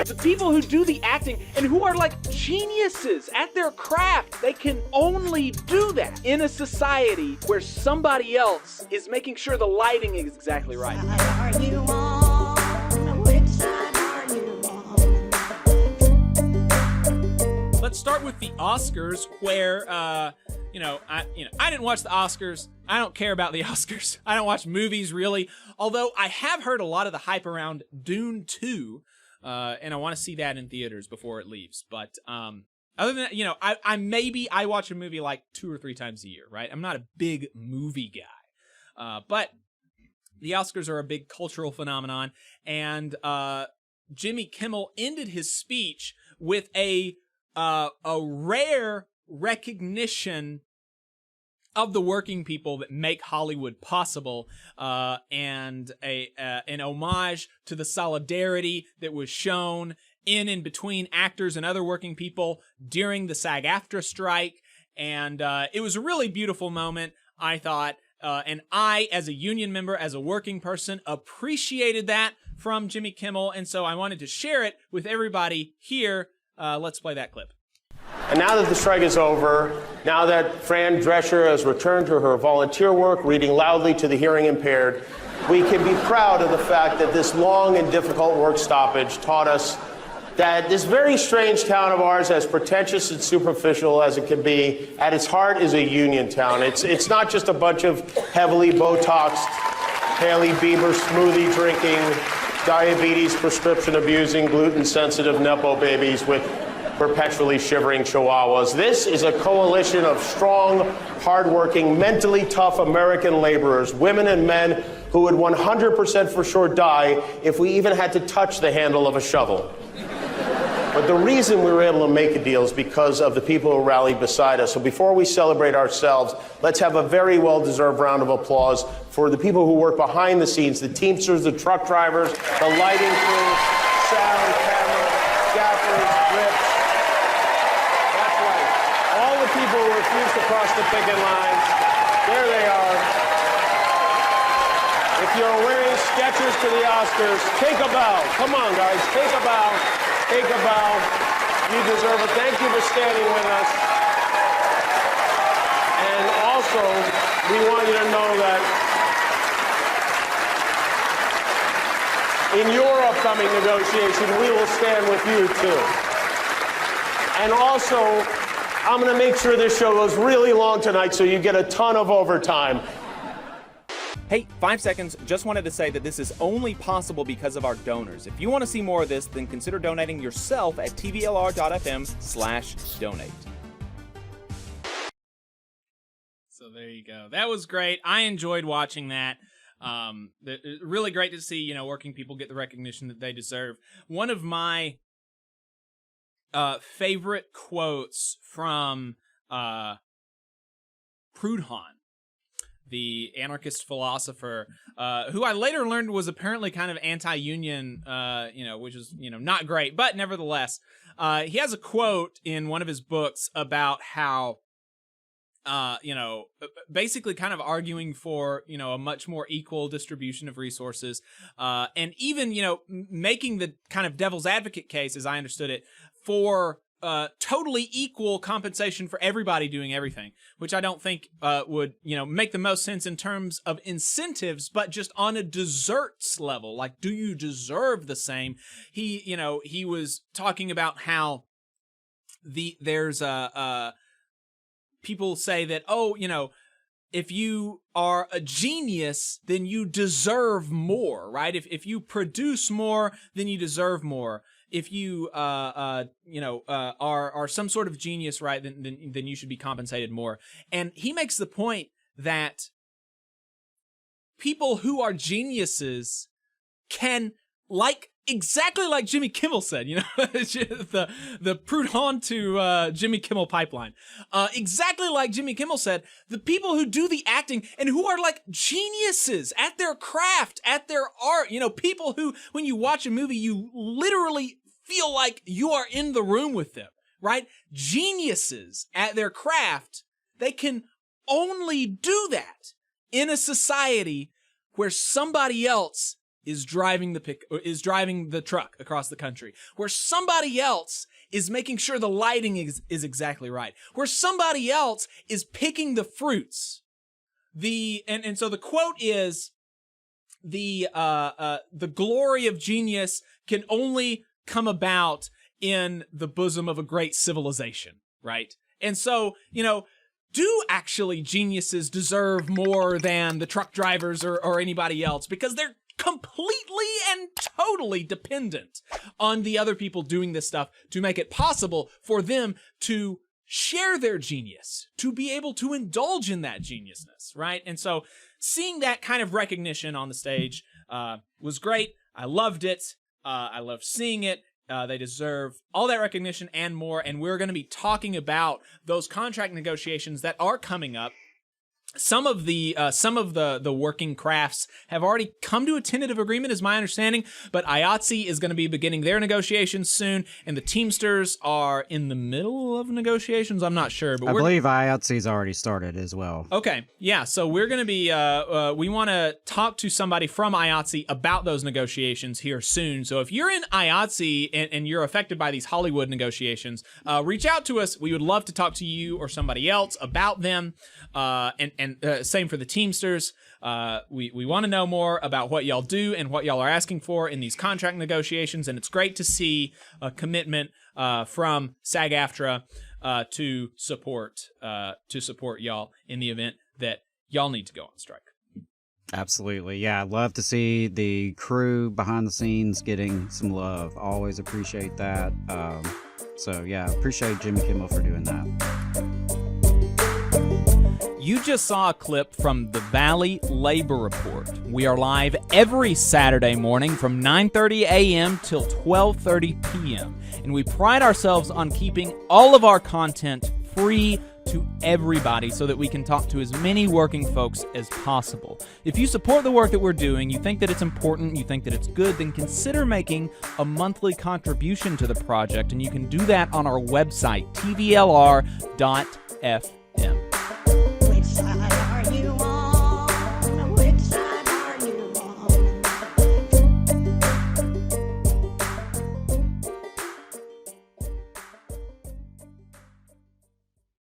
The people who do the acting and who are like geniuses at their craft, they can only do that in a society where somebody else is making sure the lighting is exactly right. Are you on? Which side are you on? Let's start with the Oscars, where I didn't watch the Oscars. I don't care about the Oscars. I don't watch movies really. Although I have heard a lot of the hype around Dune 2, and I want to see that in theaters before it leaves. But other than that, I watch a movie like 2 or 3 times a year, right? I'm not a big movie guy, but the Oscars are a big cultural phenomenon, and Jimmy Kimmel ended his speech with a rare recognition of the working people that make Hollywood possible, and an homage to the solidarity that was shown in and between actors and other working people during the SAG-AFTRA strike. And it was a really beautiful moment, I thought. And I, as a union member, as a working person, appreciated that from Jimmy Kimmel. And so I wanted to share it with everybody here. Let's play that clip. And now that the strike is over, now that Fran Drescher has returned to her volunteer work, reading loudly to the hearing impaired, we can be proud of the fact that this long and difficult work stoppage taught us that this very strange town of ours, as pretentious and superficial as it can be, at its heart is a union town. It's not just a bunch of heavily Botoxed, Hailey Bieber smoothie drinking, diabetes prescription abusing, gluten sensitive Nepo babies with perpetually shivering chihuahuas. This is a coalition of strong, hardworking, mentally tough American laborers, women and men who would 100% for sure die if we even had to touch the handle of a shovel. But the reason we were able to make a deal is because of the people who rallied beside us. So before we celebrate ourselves, let's have a very well-deserved round of applause for the people who work behind the scenes, the Teamsters, the truck drivers, the lighting crew, sound, camera, gaffers, grips. That's right. All the people who refused to cross the picket lines, there they are. If you're wearing Skechers to the Oscars, take a bow. Come on, guys, take a bow. Take a bow. You deserve it. Thank you for standing with us. And also, we want you to know that in your upcoming negotiation, we will stand with you too. And also, I'm going to make sure this show goes really long tonight so you get a ton of overtime. Hey, 5 seconds. Just wanted to say that this is only possible because of our donors. If you want to see more of this, then consider donating yourself at tvlr.fm/donate. So there you go. That was great. I enjoyed watching that. Really great to see, working people get the recognition that they deserve. One of my favorite quotes from Proudhon, the anarchist philosopher, who I later learned was apparently kind of anti-union, which is, not great, but nevertheless, he has a quote in one of his books about how, basically kind of arguing for, a much more equal distribution of resources, and even, making the kind of devil's advocate case, as I understood it, for totally equal compensation for everybody doing everything, which I don't think would, make the most sense in terms of incentives, but just on a deserts level. Like, do you deserve the same? He was talking about how there's people say that, if you are a genius, then you deserve more, right? If you produce more, then you deserve more. If you are some sort of genius, right, then you should be compensated more. And he makes the point that people who are geniuses can, exactly like Jimmy Kimmel said, the Proudhon to Jimmy Kimmel pipeline. Exactly like Jimmy Kimmel said, the people who do the acting and who are like geniuses at their craft, at their art, people who, when you watch a movie, you literally feel like you are in the room with them, right? Geniuses at their craft, they can only do that in a society where somebody else is driving the truck across the country, where somebody else is making sure the lighting is exactly right, where somebody else is picking the fruits. So the quote is, the glory of genius can only come about in the bosom of a great civilization, right? And so, do actually geniuses deserve more than the truck drivers or anybody else? Because they're completely and totally dependent on the other people doing this stuff to make it possible for them to share their genius, to be able to indulge in that geniusness, right? And so seeing that kind of recognition on the stage was great. I loved it. I loved seeing it. They deserve all that recognition and more, and we're going to be talking about those contract negotiations that are coming up. Some of the working crafts have already come to a tentative agreement, is my understanding, but IATSE is going to be beginning their negotiations soon, and the Teamsters are in the middle of negotiations. I'm not sure, but I believe IATSE's already started as well. Okay, yeah, so we're going to be, we want to talk to somebody from IATSE about those negotiations here soon. So if you're in IATSE and you're affected by these Hollywood negotiations, reach out to us. We would love to talk to you or somebody else about them, and same for the Teamsters. We want to know more about what y'all do and what y'all are asking for in these contract negotiations, and it's great to see a commitment from SAG-AFTRA to support y'all in the event that y'all need to go on strike. Absolutely. Yeah, I'd love to see the crew behind the scenes getting some love. Always appreciate that. So yeah, appreciate Jimmy Kimmel for doing that. You just saw a clip from the Valley Labor Report. We are live every Saturday morning from 9:30 a.m. till 12:30 p.m. And we pride ourselves on keeping all of our content free to everybody so that we can talk to as many working folks as possible. If you support the work that we're doing, you think that it's important, you think that it's good, then consider making a monthly contribution to the project, and you can do that on our website, tvlr.fm.